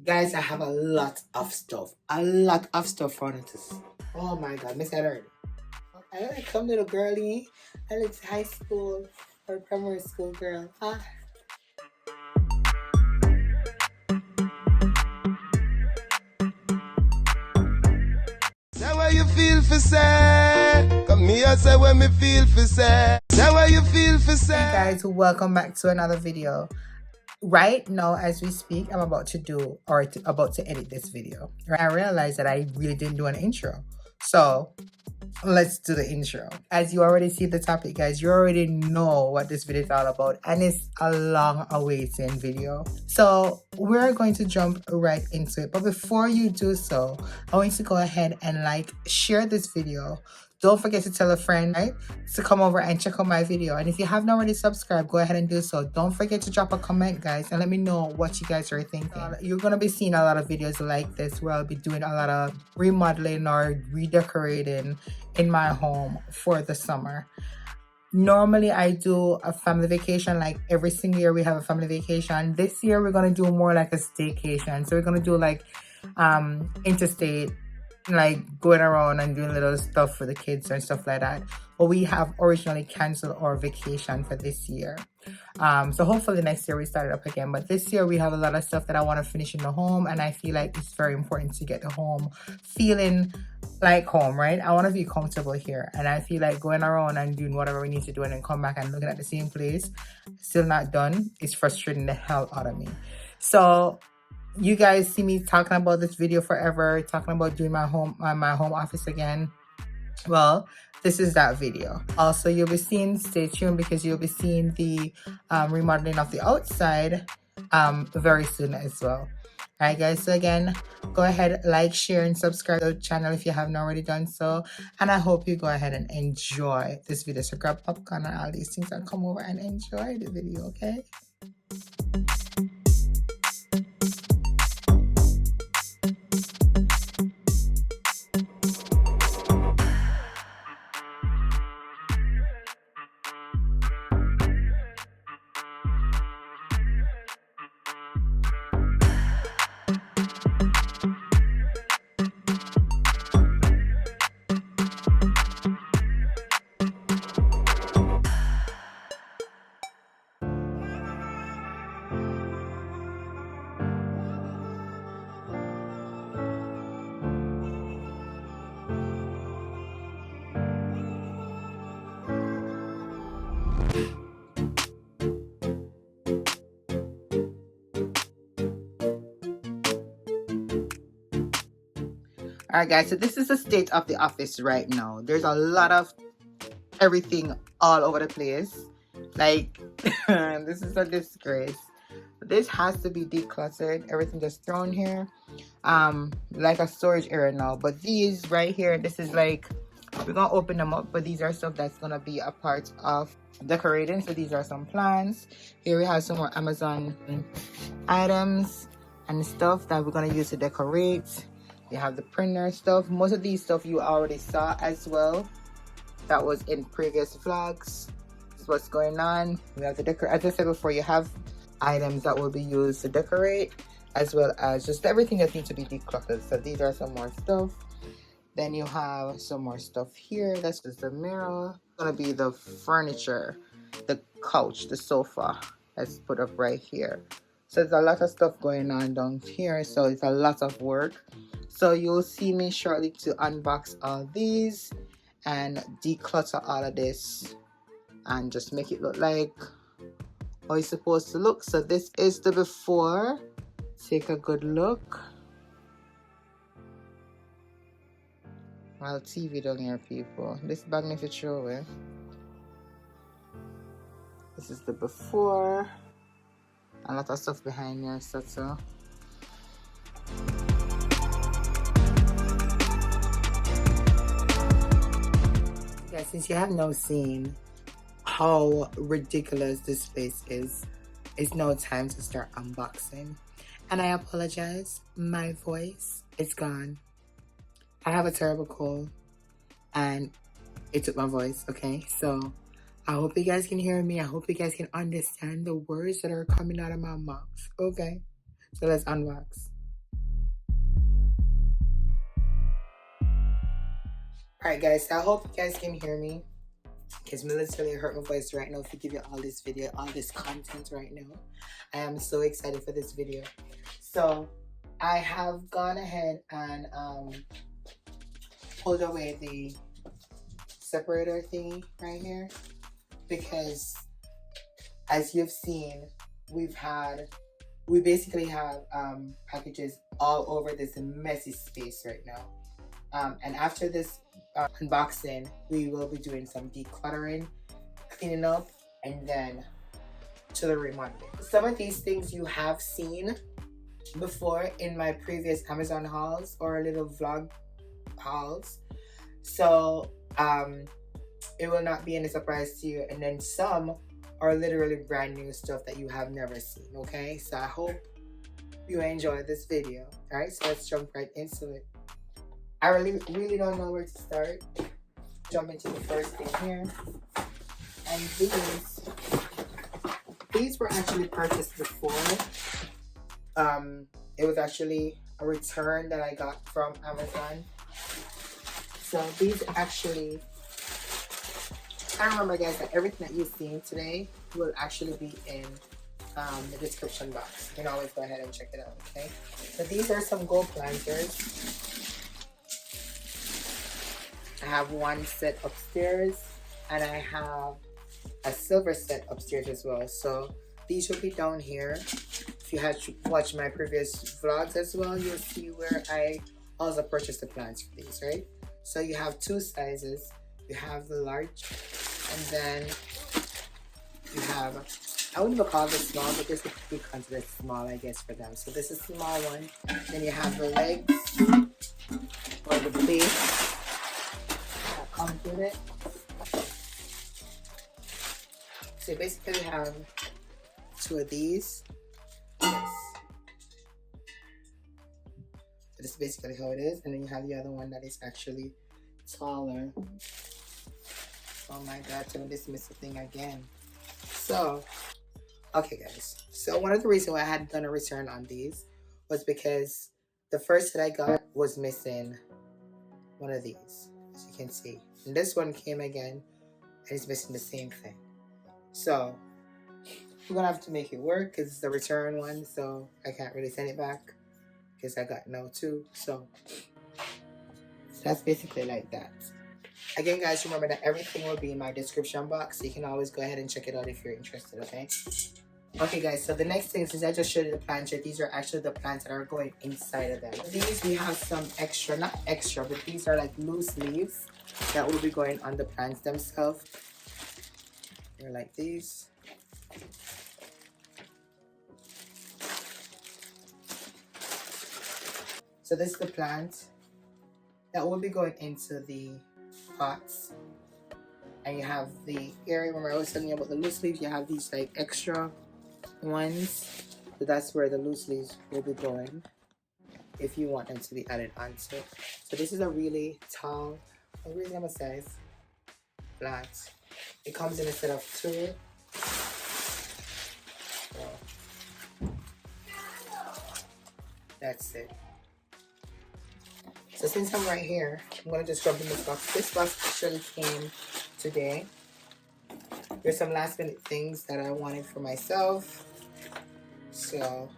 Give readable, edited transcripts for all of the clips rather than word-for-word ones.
Guys, I have a lot of stuff for notice. Oh my god, miss I learned. I like come little girlie. I look high school or primary school girl. Ah. Say what you feel for say. Come here, say what me feel for say. Say what you feel for say. Hey guys, welcome back to another video. Right now as we speak, I'm about to do about to edit this video. I realized that I really didn't do an intro. So let's do the intro. As you already see the topic, guys, you already know what this video is all about, and it's a long awaiting video. So we're going to jump right into it. But before you do so, I want you to go ahead and share this video. Don't forget to tell a friend, right, to come over and check out my video. And if you haven't already subscribed, go ahead and do so. Don't forget to drop a comment, guys, and let me know what you guys are thinking. You're going to be seeing a lot of videos like this where I'll be doing a lot of remodeling or redecorating in my home for the summer. Normally I do a family vacation, like every single year we have a family vacation. This year we're going to do more like a staycation. So we're going to do like interstate, like going around and doing little stuff for the kids and stuff like that. But we have originally canceled our vacation for this year. So hopefully next year we start it up again. But this year we have a lot of stuff that I want to finish in the home, and I feel like it's very important to get the home feeling like home, right? I want to be comfortable here, and I feel like going around and doing whatever we need to do and then come back and looking at the same place, still not done, is frustrating the hell out of me. So you guys see me talking about this video forever, talking about doing my home office again. Well, this is that video. Also, you'll be seeing, stay tuned, because you'll be seeing the remodeling of the outside very soon as well. All right, guys, so again, go ahead, like, share, and subscribe to the channel if you haven't already done so. And I hope you go ahead and enjoy this video. So grab popcorn and all these things and come over and enjoy the video, okay? All right, guys, so this is the state of the office right now. There's a lot of everything all over the place. Like, this is a disgrace. This has to be decluttered. Everything just thrown here. Like a storage area now. But these right here, this is like, we're gonna open them up, but these are stuff that's gonna be a part of decorating. So these are some plants. Here we have some more Amazon items and stuff that we're gonna use to decorate. You have the printer stuff. Most of these stuff you already saw as well. That was in previous vlogs. This is what's going on. We have the decor. As I said before, you have items that will be used to decorate, as well as just everything that needs to be decluttered. So these are some more stuff. Then you have some more stuff here. That's just the mirror. It's gonna be the furniture, the couch, the sofa. Let's put up right here. So there's a lot of stuff going on down here. So it's a lot of work. So you'll see me shortly to unbox all these and declutter all of this and just make it look like how it's supposed to look. So this is the before. Take a good look. Well, TV down here, people. This bag needs to throw away. This is the before. A lot of stuff behind here, so. Guys, since you have now seen how ridiculous this space is, it's now time to start unboxing. And I apologize, my voice is gone. I have a terrible cold and it took my voice, okay? So I hope you guys can hear me. I hope you guys can understand the words that are coming out of my mouth, okay? So let's unbox. Alright guys, so I hope you guys can hear me. Because me literally hurt my voice right now to give you all this video, all this content right now. I am so excited for this video. So I have gone ahead and pulled away the separator thingy right here, because as you've seen, we basically have packages all over this messy space right now. And after this unboxing, we will be doing some decluttering, cleaning up, and then to the remodeling. Some of these things you have seen before in my previous Amazon hauls or little vlog hauls, so it will not be any surprise to you. And then some are literally brand new stuff that you have never seen. Okay, so I hope you enjoy this video. All right, so let's jump right into it. I really don't know where to start. Jump into the first thing here, and these were actually purchased before. It was actually a return that I got from Amazon. So these actually, I remember guys that everything that you've seen today will actually be in the description box. You can always go ahead and check it out, okay? So these are some gold planters. I have one set upstairs, and I have a silver set upstairs as well. So these will be down here. If you had watched my previous vlogs as well, you'll see where I also purchased the plants for these, right? So you have two sizes. You have the large, and then you have, I wouldn't even call this small, but this would be considered small, I guess, for them. So this is a small one. Then you have the legs, or the base that comes with it. So you basically have two of these. Yes. So this is basically how it is. And then you have the other one that is actually taller. Oh my god, tell me this missed a thing again. So, okay guys. So one of the reasons why I had done a return on these was because the first that I got was missing one of these, as you can see. And this one came again, and it's missing the same thing. So we're gonna have to make it work because it's the return one, so I can't really send it back because I got no two. So that's basically like that. Again guys, remember that everything will be in my description box, so you can always go ahead and check it out if you're interested, okay? Okay guys, so the next thing, since I just showed you the planter, these are actually the plants that are going inside of them. These we have some extra, not extra, but these are like loose leaves that will be going on the plants themselves. They're like these. So this is the plant that will be going into the pots. And you have the area, remember I was telling you about the loose leaves, you have these like extra ones. So that's where the loose leaves will be going if you want them to be added onto it. So this is a really tall, a reasonable size plant. It comes in a set of two. So that's it. So since I'm right here, I'm going to just jump in this box. This box actually came today. There's some last minute things that I wanted for myself. So,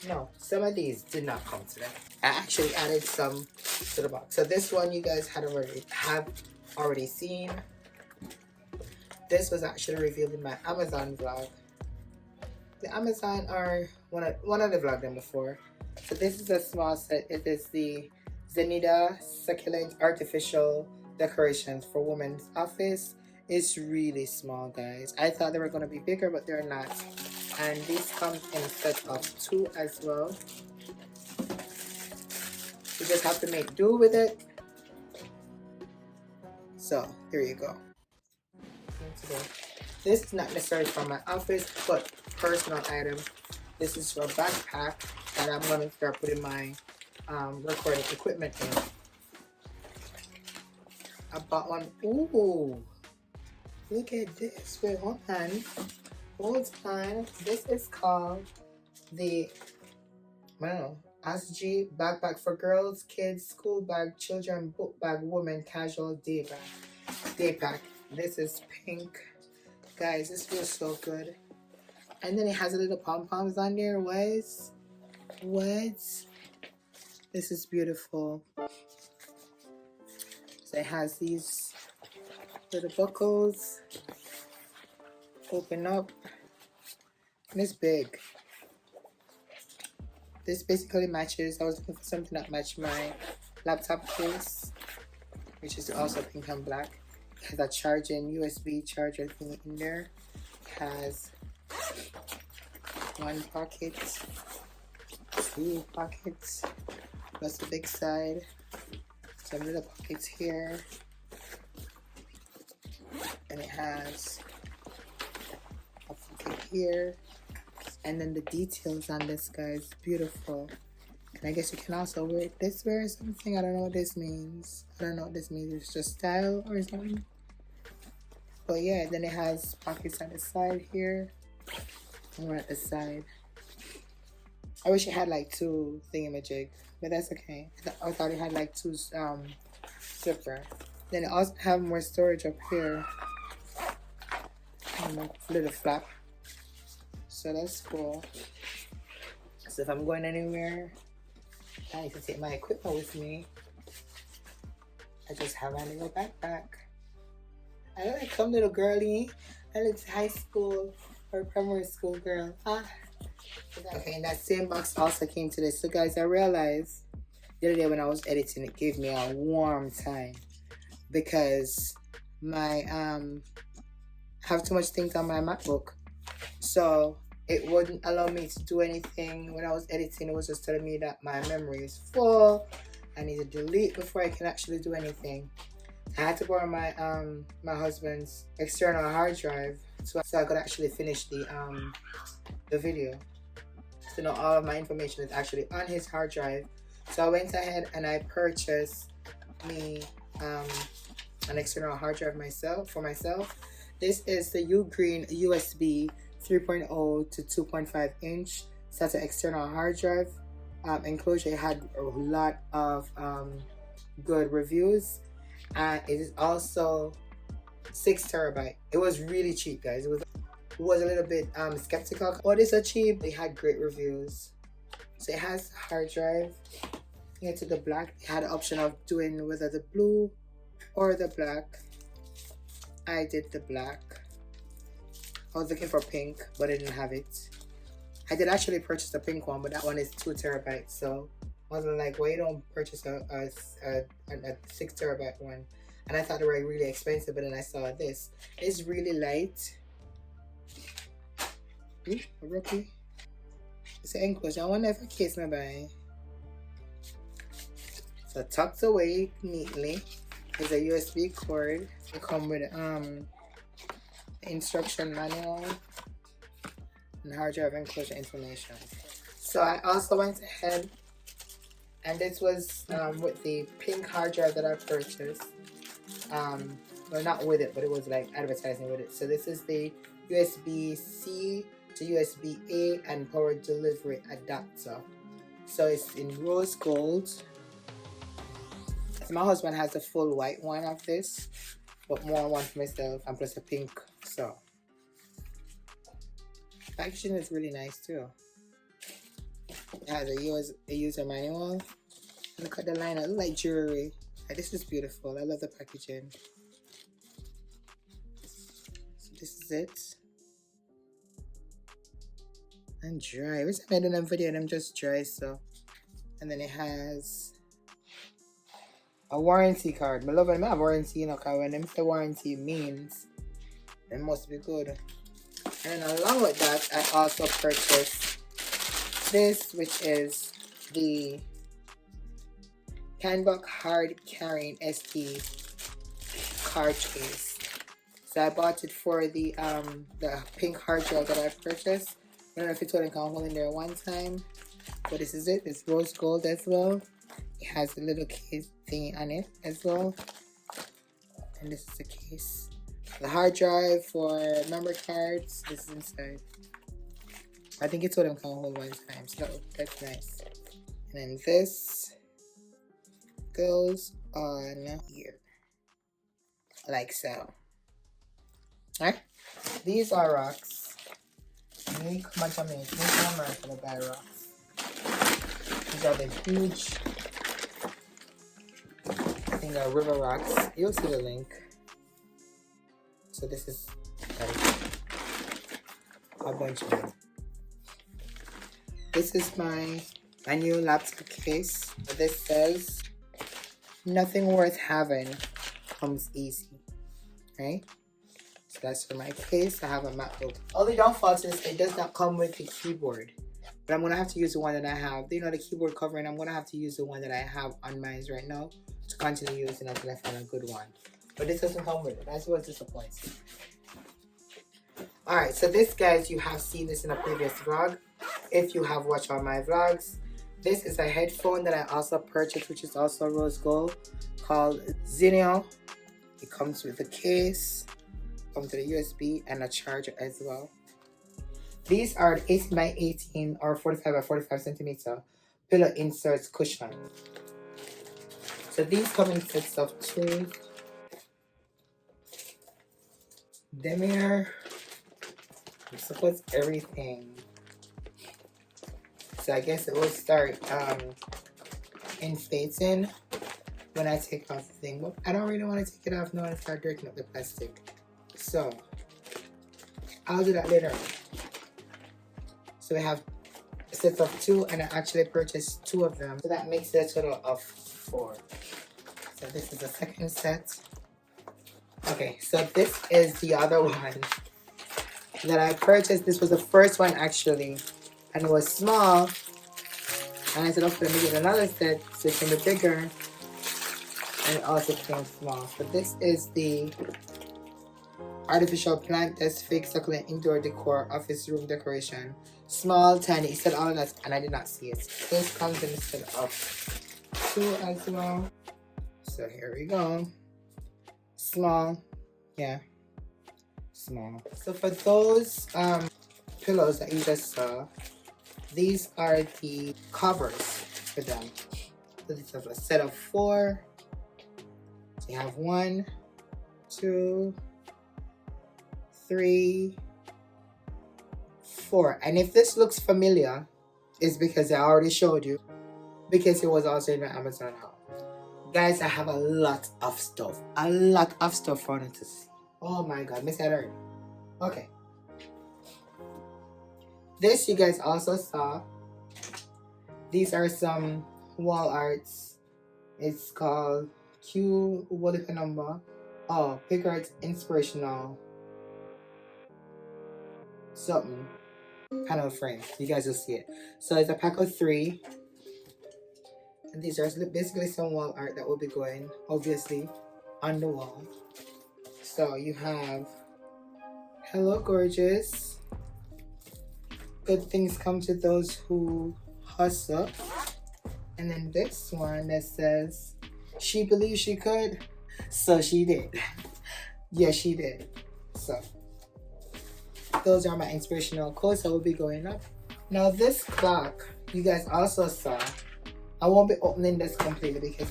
no, some of these did not come today. I actually added some to the box. So this one you guys have already seen. This was actually revealed in my Amazon vlog. The Amazon are one of the vlogged them before. So this is a small set. It is the Zenida Succulent Artificial Decorations for Women's Office. It's really small, guys. I thought they were going to be bigger, but they're not. And these come in a set of two as well. You just have to make do with it. So, here you go. This is not necessarily for my office, but personal item. This is for a backpack that I'm going to start putting my recording equipment in. I bought one. Ooh, look at this. Wait, hold on. Hold on. This is called the, I don't know, SG, backpack for girls, kids, school bag, children, book bag, woman, casual, day bag, day pack. This is pink. Guys, this feels so good. And then it has a little pom-poms on there. What? This is beautiful. So it has these little buckles. Open up. And it's big. This basically matches. I was looking for something that matched my laptop case, which is also pink and black. It has a charging USB charger thing in there. It has one pocket, two pockets, plus the big side, some little pockets here, and it has a pocket here, and then the details on this, guys, beautiful. And I guess you can also wear it this way or something. I don't know what this means. It's just style or something. But yeah, then it has pockets on the side here and one at the side. I wish it had like two thingamajig, but that's okay. I thought it had like two zipper. Then it also have more storage up here. And a little flap. So that's cool. So if I'm going anywhere, I need to take my equipment with me. I just have my little backpack. I don't like some little girly. I look high school or primary school girl. Okay, and that same box also came to this. So guys, I realized the other day when I was editing, it gave me a warm time because my have too much things on my MacBook. So it wouldn't allow me to do anything when I was editing. It was just telling me that my memory is full. I need to delete before I can actually do anything. I had to borrow my my husband's external hard drive so I could actually finish the video. So now all of my information is actually on his hard drive. So I went ahead and I purchased me an external hard drive for myself. This is the Ugreen USB 3.0 to 2.5 inch. So that's an external hard drive. Enclosure. It had a lot of good reviews. And it is also 6 terabyte. It was really cheap, guys. It was a little bit skeptical. Oh, this is cheap. They had great reviews. So it has a hard drive. Here to the black. It had the option of doing whether the blue or the black. I did the black. I was looking for pink, but I didn't have it. I did actually purchase the pink one, but that one is 2 terabytes. So I was like, why you don't purchase a 6 terabyte one? And I thought they were really expensive, but then I saw this. It's really light. Ooh, a rookie. It's an enclosure. I wonder if a case may buy. So tucked away neatly. There's a USB cord. It comes with instruction manual and hard drive enclosure information. So I also went ahead, and this was with the pink hard drive that I purchased. Well, not with it, but it was like advertising with it. So this is the USB-C to USB-A and power delivery adapter. So it's in rose gold. My husband has a full white one of this, but more one for myself, and plus a pink. So packaging is really nice too. It has a user manual. Look at the line. It looks like jewelry. This is beautiful. I love the packaging. So this is it. And dry. Every time I do them video, them just dry. So, and then it has a warranty card. I love when I have warranty, you know, because when them say warranty means it must be good. And along with that, I also purchased this, which is the Canbox hard carrying SD card case. So I bought it for the pink hard drive that I purchased. I don't know if it's what I can hold in there one time, but this is it. It's rose gold as well. It has a little case thing on it as well, and this is the case. The hard drive for memory cards. This is inside. I think it's what I can hold one time. So that's nice. And then this goes on here, like so. Alright? These are rocks. Me come on Jamaica, me come America to buy rocks. These are the huge, I think are river rocks. You'll see the link. So this is a bunch of them. This is my new laptop case. This says, nothing worth having comes easy, right? So that's for my case. I have a MacBook. Only downfall to this, it does not come with a keyboard. But I'm gonna have to use the one that I have. You know, the keyboard covering, I'm gonna have to use the one that I have on mine right now to continue using until I find a good one. But this doesn't come with it. That's what's disappointing. Alright, so this, guys, you have seen this in a previous vlog. If you have watched all my vlogs, this is a headphone that I also purchased, which is also rose gold, called Zinio. It comes with a case, comes with a USB and a charger as well. These are 18 by 18 or 45 by 45 centimeter pillow inserts cushion. So these come in sets of 2. Them here. It supports everything. So I guess it will start inflating when I take off the thing. But I don't really want to take it off now and start breaking up the plastic. So I'll do that later. So we have a set of 2, and I actually purchased 2 of them. So that makes it a total of 4. So this is the second set. Okay, so this is the other one that I purchased. This was the first one actually, and it was small. And I said, okay, let me get another set so it can be bigger. And it also came small. So this is the artificial plant that's fake succulent indoor decor office room decoration. Small, tiny. It said all of that, and I did not see it. This comes in a set of 2 as well. So here we go. Small, yeah, small. So for those pillows that you just saw, these are the covers for them. So this is a set of 4. So you have 1, 2, 3, 4. And if this looks familiar, it's because I already showed you, because it was also in my Amazon haul. Guys, I have a lot of stuff. A lot of stuff for you to see. Oh my god, miss that already. Okay. This you guys also saw. These are some wall arts. It's called what is the number? Oh, Pick Arts Inspirational something. Panel frame. You guys will see it. So it's a pack of 3. And these are basically some wall art that will be going, obviously, on the wall. So you have, hello gorgeous. Good things come to those who hustle. And then this one that says, she believed she could, so she did. Yes, she did. So those are my inspirational quotes that will be going up. Now this clock, you guys also saw. I won't be opening this completely because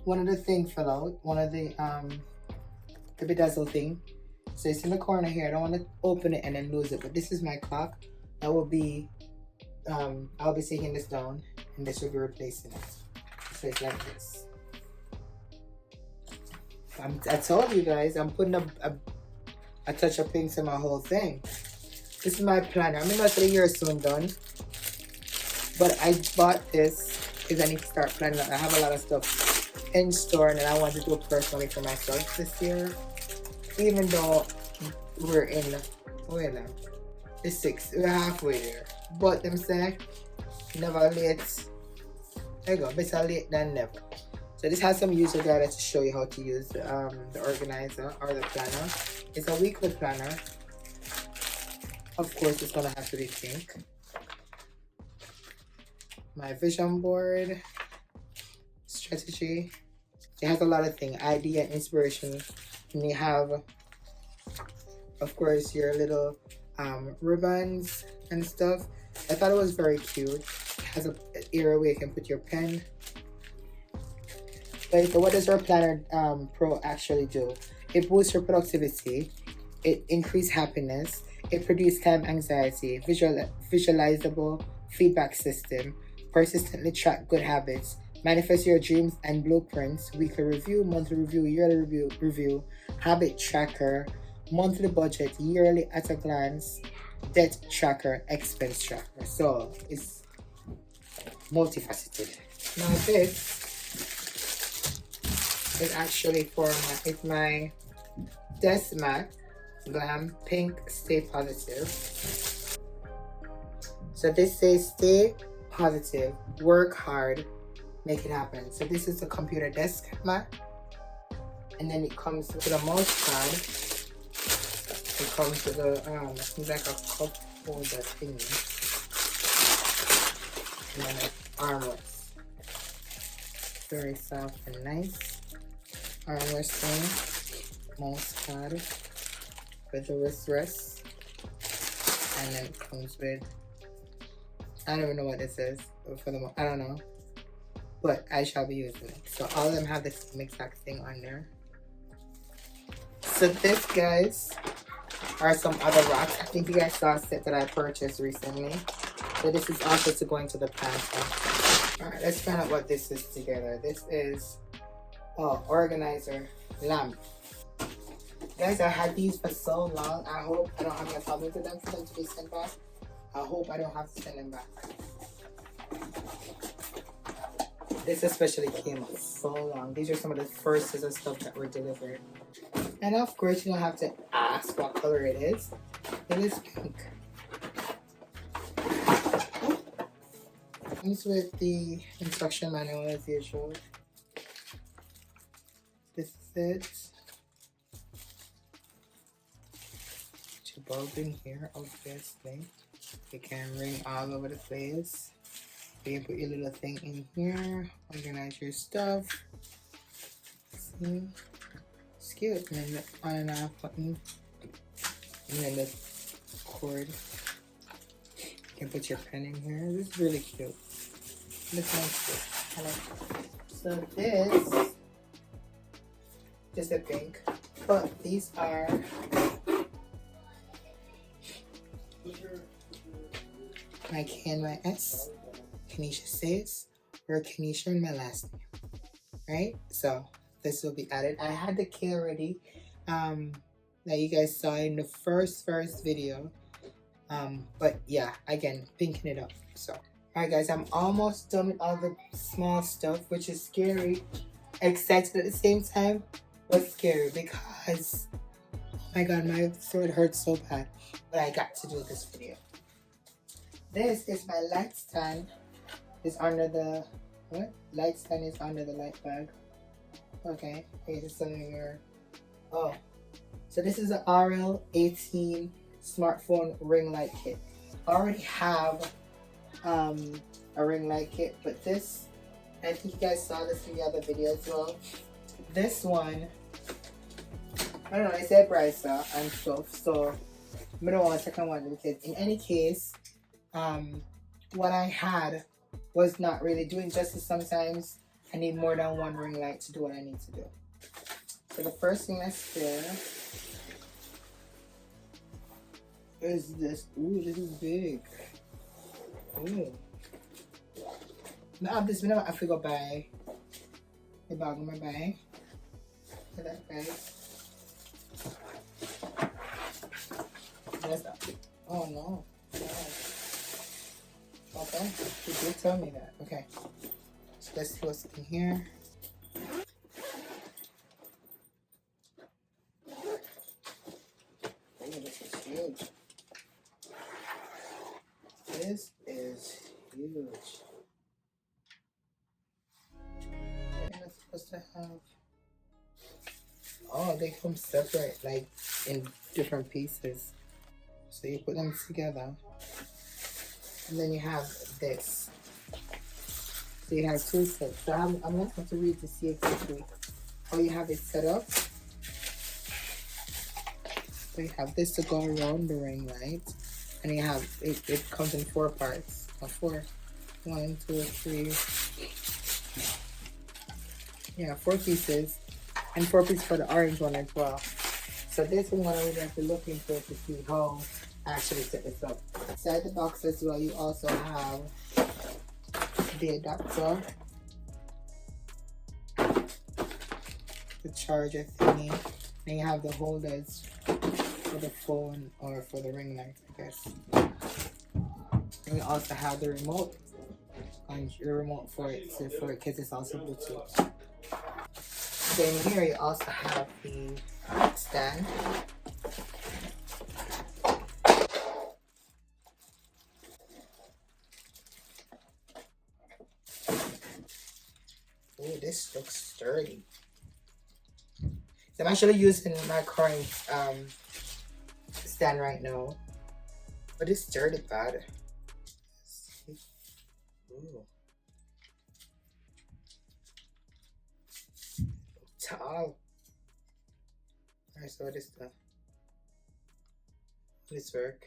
one of the things fell out. One of the bedazzle thing. So it's in the corner here. I don't want to open it and then lose it. But this is my clock. That will be, I'll be taking this down and this will be replacing it. So it's like this. I told you guys, I'm putting a touch of pink to my whole thing. This is my planner. I'm not the year soon done. But I bought this because I need to start planning. I have a lot of stuff in store and I want to do it personally for myself this year. Even though we're in, wait now, the 6th, we're halfway there. But them say, never late. There you go, better late than never. So this has some user guide to show you how to use the organizer or the planner. It's a weekly planner. Of course, it's gonna have to be pink. My vision board, strategy. It has a lot of things, idea, inspiration. And you have, of course, your little ribbons and stuff. I thought it was very cute. It has a area where you can put your pen. But so what does our Planner Pro actually do? It boosts your productivity, it increases happiness, it produces time anxiety, visualizable feedback system, persistently track good habits, manifest your dreams and blueprints, weekly review, monthly review, yearly review, habit tracker, monthly budget, yearly at a glance, debt tracker, expense tracker. So it's multifaceted. Now this is actually for my desk mat, Glam Pink Stay Positive. So this says stay positive, work hard, make it happen. So this is a computer desk mat, and then it comes with a mouse pad. It comes with a it's like a cup holder thingy, and then an armrest. Very soft and nice. Armrest thing, mouse pad with the wrist rest, and then it comes with, I don't even know what this is for the I don't know, but I shall be using it. So all of them have the same exact thing on there. So this, guys, are some other rocks. I think you guys saw a set that I purchased recently. So this is also to go into the pantry. Alright, let's find out what this is together. This is organizer lamp. Guys, I had these for so long. I hope I don't have any problems with them for them to be sent back. I hope I don't have to send them back. This especially came so long. These are some of the first sets of stuff that were delivered. And of course, you don't have to ask what color it is. It is pink. Comes with the instruction manual as usual. This is it. Put your bulb in here, obviously. It can ring all over the place. You can put your little thing in here, organize your stuff. See? It's cute. And then the on and off button. And then the cord. You can put your pen in here. This is really cute. This one's cute. I like it. So this is a pink. But these are my KeneishaSays, KeneishaSays, or Keneisha in my last name, right? So this will be added. I had the K already, that you guys saw in the first video, but yeah, again, pinking it up. So, alright guys, I'm almost done with all the small stuff, which is scary, excited at the same time, but scary because, oh my god, my throat hurts so bad, but I got to do this video. This is my light stand. It's under the, what? Light stand is under the light bag. Okay, it's something here. Oh, so this is an RL18 smartphone ring light kit. I already have a ring light kit, but this, I think you guys saw this in the other video as well. This one, I don't know, it's a brighter and stuff, so I don't want a second one because in any case, what I had was not really doing justice. Sometimes I need more than one ring light to do what I need to do. So the first thing that's there is this. Ooh, this is big. Ooh. Now this one I have to go buy the bag of my buy. Look at that, guys. That's not big. Oh no. Okay, you did tell me that. Okay, so let's see what's in here. Oh, this is huge. This is huge. What am I supposed to have? Oh, they come separate, like in different pieces. So you put them together. And then you have this. So you have two sets. So I'm going to have to read to see exactly how you have it set up. So you have this to go around the ring light. And you have, it comes in 4 parts. Or 4 1, 2, 3. Yeah, 4 pieces. And 4 pieces for the orange one as well. So this is what we're going to be looking for to see how I actually set this up. Inside the box as well, you also have the adapter, the charger thingy, and you have the holders for the phone or for the ring light, I guess. And we also have the remote, and the remote for it because it's also Bluetooth. Then here you also have the stand. Oh, this looks sturdy. So I'm actually using my current stand right now, but it's sturdy bad. Ooh. Tall. Alright, so what is this work?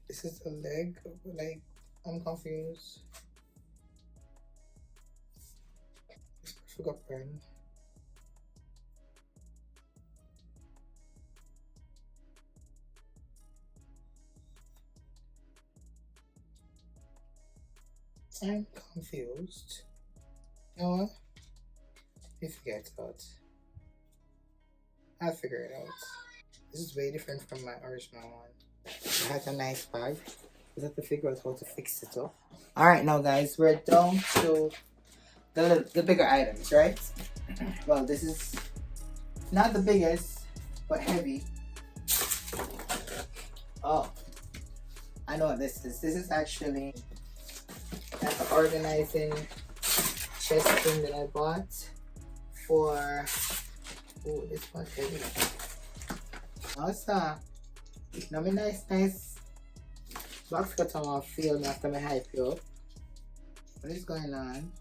This is a leg, like, I'm confused. I forgot pen. I'm confused. You know what? You forget about. I'll figure it out. This is way different from my original one. It has a nice bag. Just have to figure out how to fix it up. Alright, now guys, we're down to the bigger items, right? Well, this is not the biggest, but heavy. Oh, I know what this is. This is actually like an organizing chest thing that I bought for. Oh, this one's heavy. Also, now me nice box cut on my film after my hype you up. What is going on?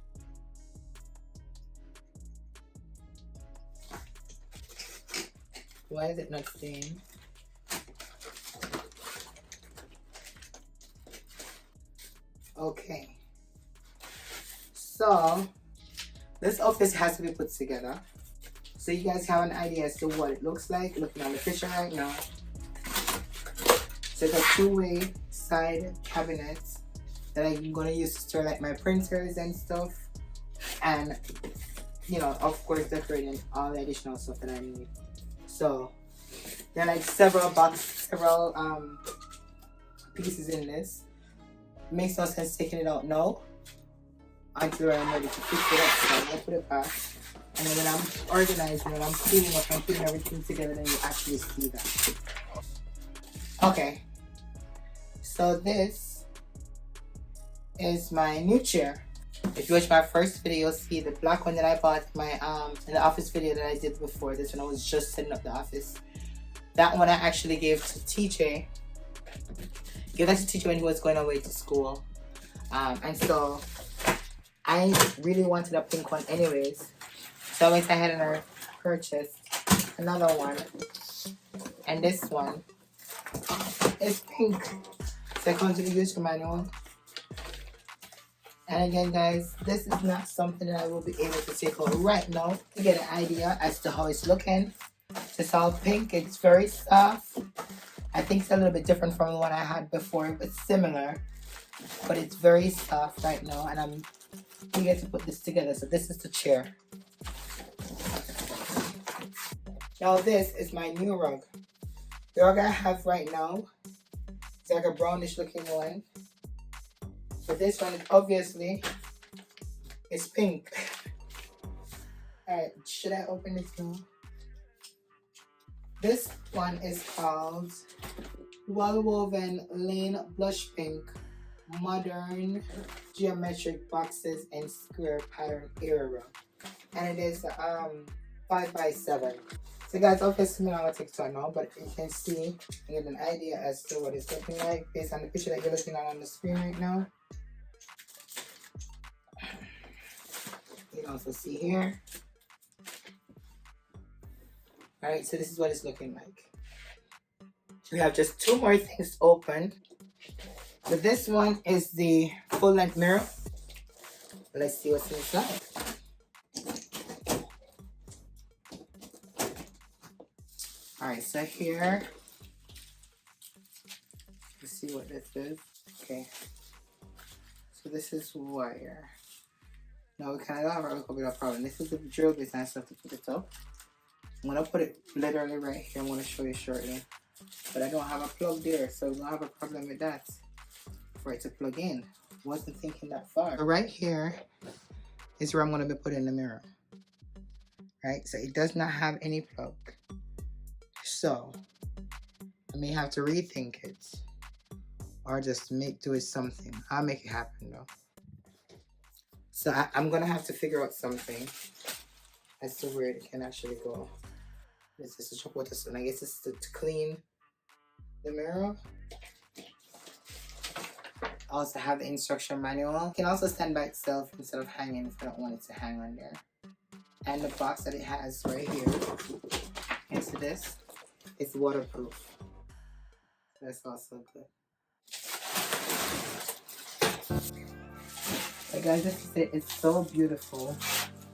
Why is it not staying? Okay. So this office has to be put together. So you guys have an idea as to what it looks like looking at the picture right now. So it's a two-way side cabinet that I'm gonna use to store like my printers and stuff, and you know, of course, decorating all the additional stuff that I need. So there are like several pieces in this. Makes no sense taking it out now until I'm ready to fix it up. So I'm gonna put it back, and then when I'm organizing, when I'm cleaning up and putting everything together, then you actually see that. Okay. So this is my new chair. If you watch my first video, you'll see the black one that I bought my in the office video that I did before. This one I was just setting up the office. That one I actually gave to TJ. Gave that to TJ when he was going away to school. And so I really wanted a pink one anyways. So I went ahead and I purchased another one. And this one is pink. So I come to the user manual. And again, guys, this is not something that I will be able to take out right now to get an idea as to how it's looking. It's all pink. It's very soft. I think it's a little bit different from the one I had before, but similar. But it's very soft right now, and I'm eager to put this together. So this is the chair. Now this is my new rug. The rug I have right now, it's like a brownish looking one. But this one is obviously it's pink. Alright, should I open this now? This one is called Wall Woven Lane Blush Pink Modern Geometric Boxes and Square Pattern Era Rug. And it is 5x7. So guys, obviously I'm not gonna take it to now, but you can see and get an idea as to what it's looking like based on the picture that you're looking at on the screen right now. You can also see here. Alright, so this is what it's looking like. We have just two more things open. But this one is the full length mirror. Let's see what's inside. Alright, so here, let's see what this is. Okay, so this is wire. No, we kind of have a little bit of problem. This is the drill bit and stuff to put it up. I'm gonna put it literally right here. I'm gonna show you shortly. But I don't have a plug there, so we don't have a problem with that for it to plug in. Wasn't thinking that far. So right here is where I'm gonna be putting the mirror. Right, so it does not have any plug. So I may have to rethink it or just do it something. I'll make it happen though. So I'm gonna have to figure out something as to where it can actually go. This is to chop water, so I guess it's to clean the mirror. I also have the instruction manual. It can also stand by itself instead of hanging if I don't want it to hang on there. And the box that it has right here next to this is waterproof. That's also good. But guys, this is it. It's so beautiful.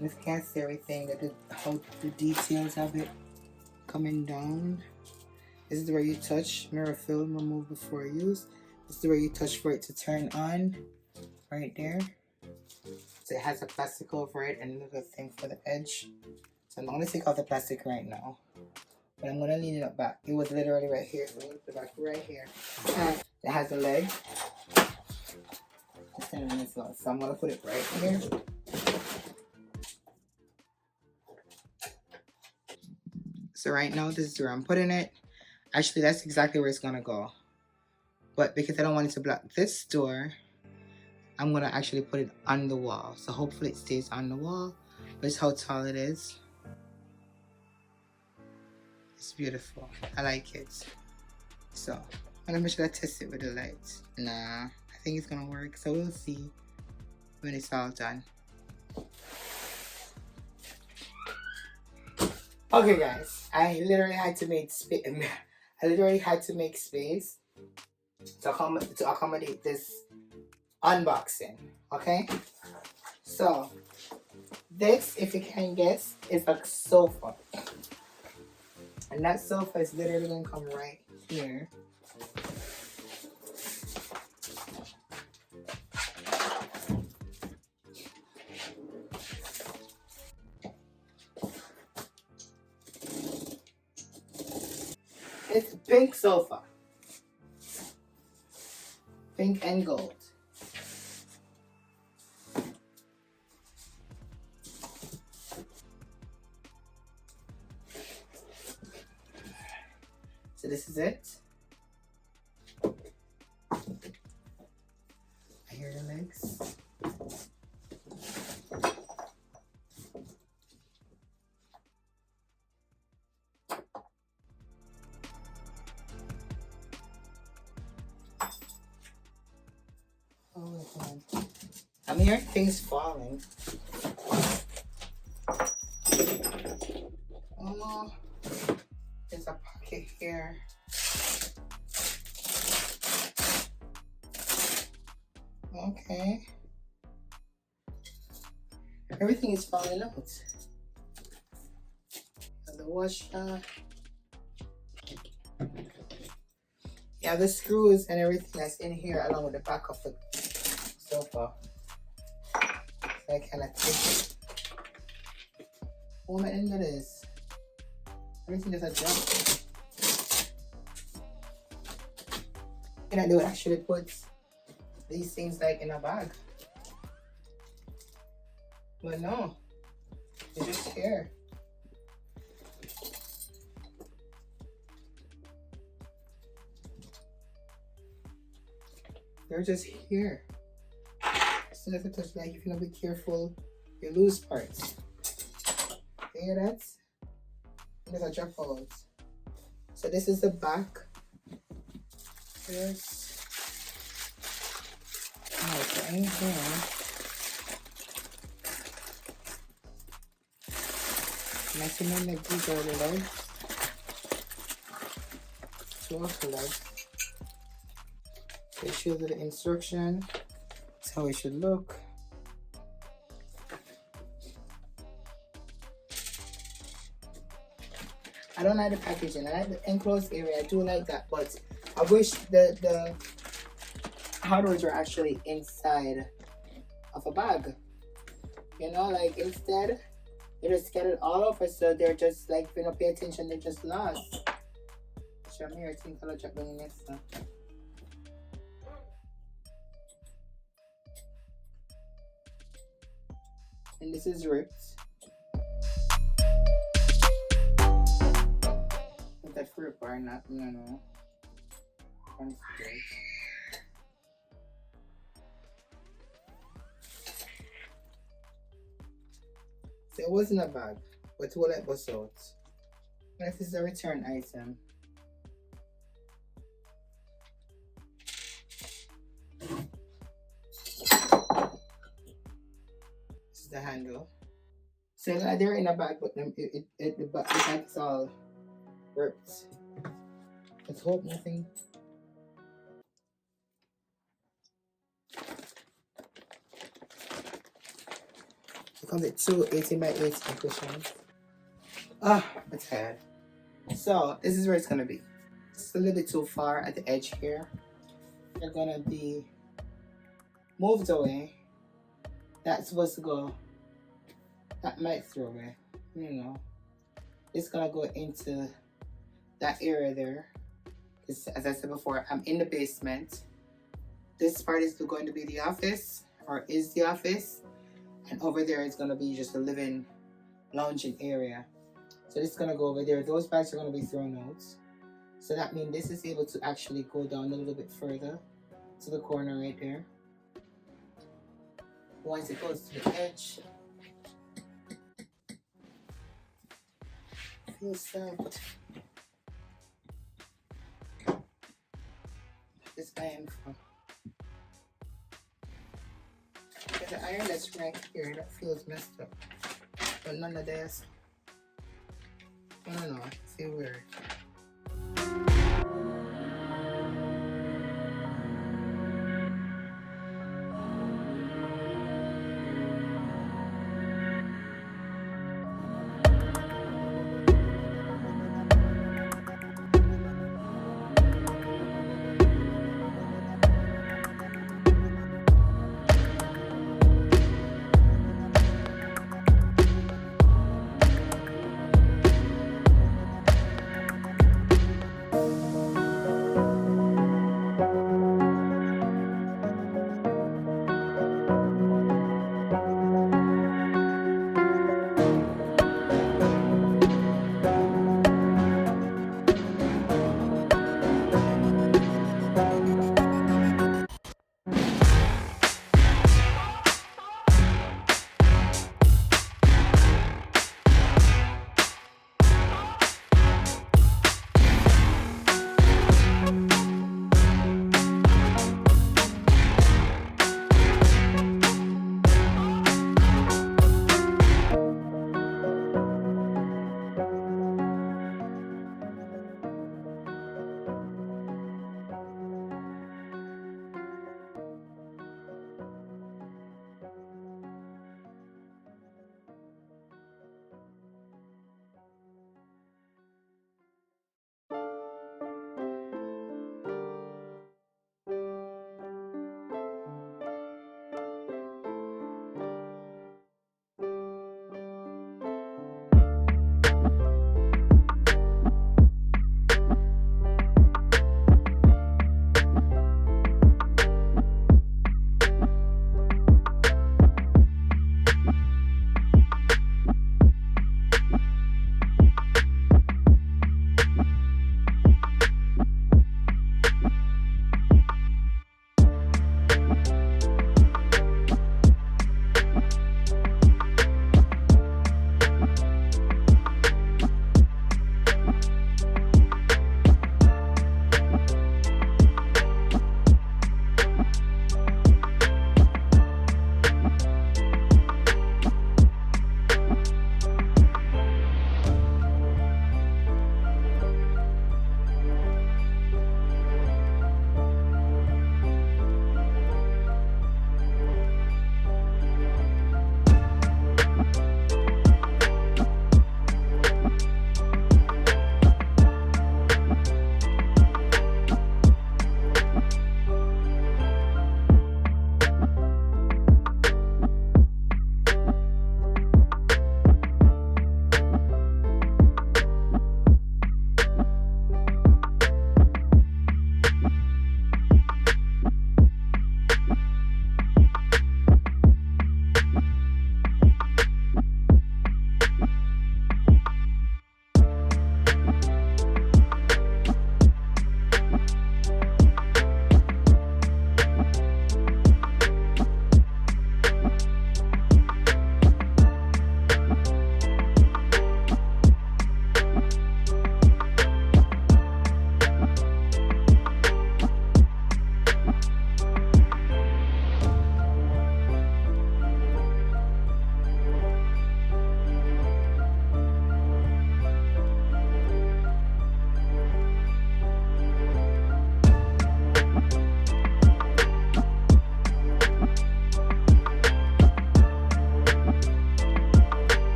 You can't see everything. How the details of it coming down. This is where you touch. Mirror film, remove before use. This is where you touch for it to turn on. Right there. So it has a plastic over it and another thing for the edge. So I'm going to take off the plastic right now. But I'm going to lean it up back. It was literally right here. So I'm going to put it back right here. And it has a leg. So I'm going to put it right here. So right now, this is where I'm putting it. Actually, that's exactly where it's going to go. But because I don't want it to block this door, I'm going to actually put it on the wall. So hopefully it stays on the wall. But it's how tall it is. It's beautiful. I like it. So I'm going to make sure I test it with the lights. Nah, I think it's going to work. So we'll see when it's all done. Okay guys, I literally had to make space. I literally had to make space to accommodate this unboxing. Okay, so this, if you can guess, is a sofa, and that sofa is literally gonna come right here. It's a pink sofa. Pink and gold. So this is it. I hear the legs. Oh my God. I'm hearing things falling. Oh, there's a pocket here. Okay. Everything is falling out. And the washer. Yeah, the screws and everything that's in here along with the back of the sofa. So I cannot take it. Oh my end of this. Everything is a jump. Can I do it? Actually put these things like in a bag. But no. They're just here. They're just here. As soon as I touch, like, if you're not be careful, you lose parts. You hear that? There's a drop out. So this is the back. Yes. Alright, so in here, maximum like these are the legs. waffle legs. So it shows you the instruction. That's how it should look. I don't like the packaging. I like the enclosed area. I do like that, but I wish the hardware were actually inside of a bag. You know, like instead they just scattered all over, so they're just like, if you don't pay attention, they're just lost. Show me your thing color check when next time. And this is ripped. Is that rip or not? No. So it wasn't a bag, but it will let us out. This is a return item. This is the handle. So like they're in a bag, but the bag is all ripped. Let's hope nothing. It comes with two 18 by 18 cushions. Ah, I'm tired. So this is where it's gonna be. It's a little bit too far at the edge here. They're gonna be moved away. That's supposed to go. That might throw away. You know. It's gonna go into that area there. Because as I said before, I'm in the basement. This part is going to be the office, or is the office. And over there is going to be just a living, lounging area. So this is going to go over there. Those bags are going to be thrown out. So that means this is able to actually go down a little bit further to the corner right there. Once it goes to the edge, feels soft. This iron from. The iron that's right here, that feels messed up. But none of this. I don't know, I feel weird.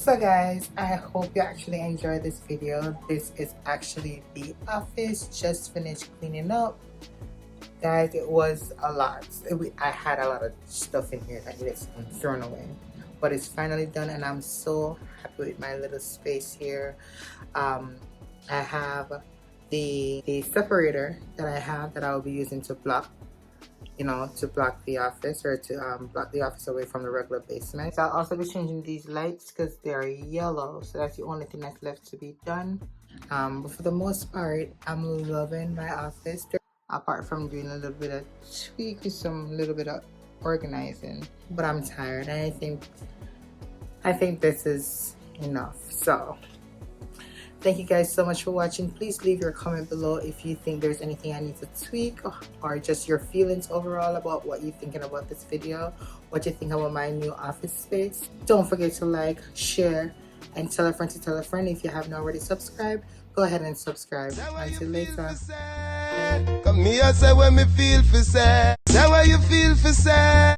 So guys, I hope you actually enjoyed this video. This is actually the office, just finished cleaning up. Guys, it was a lot. I had a lot of stuff in here that needs to be thrown away, but it's finally done and I'm so happy with my little space here. I have the separator that I have that I'll be using to block, to block the office, or to block the office away from the regular basement. So I'll also be changing these lights because they're yellow, so that's the only thing that's left to be done. But for the most part, I'm loving my office, apart from doing a little bit of tweak with some little bit of organizing. But I'm tired and I think this is enough. So thank you guys so much for watching. Please leave your comment below if you think there's anything I need to tweak, or just your feelings overall about what you're thinking about this video, what you think about my new office space. Don't forget to like, share, and tell a friend to tell a friend. If you haven't already subscribed, go ahead and subscribe. Until later. Come here, say when me feel for say. Say what you feel for say.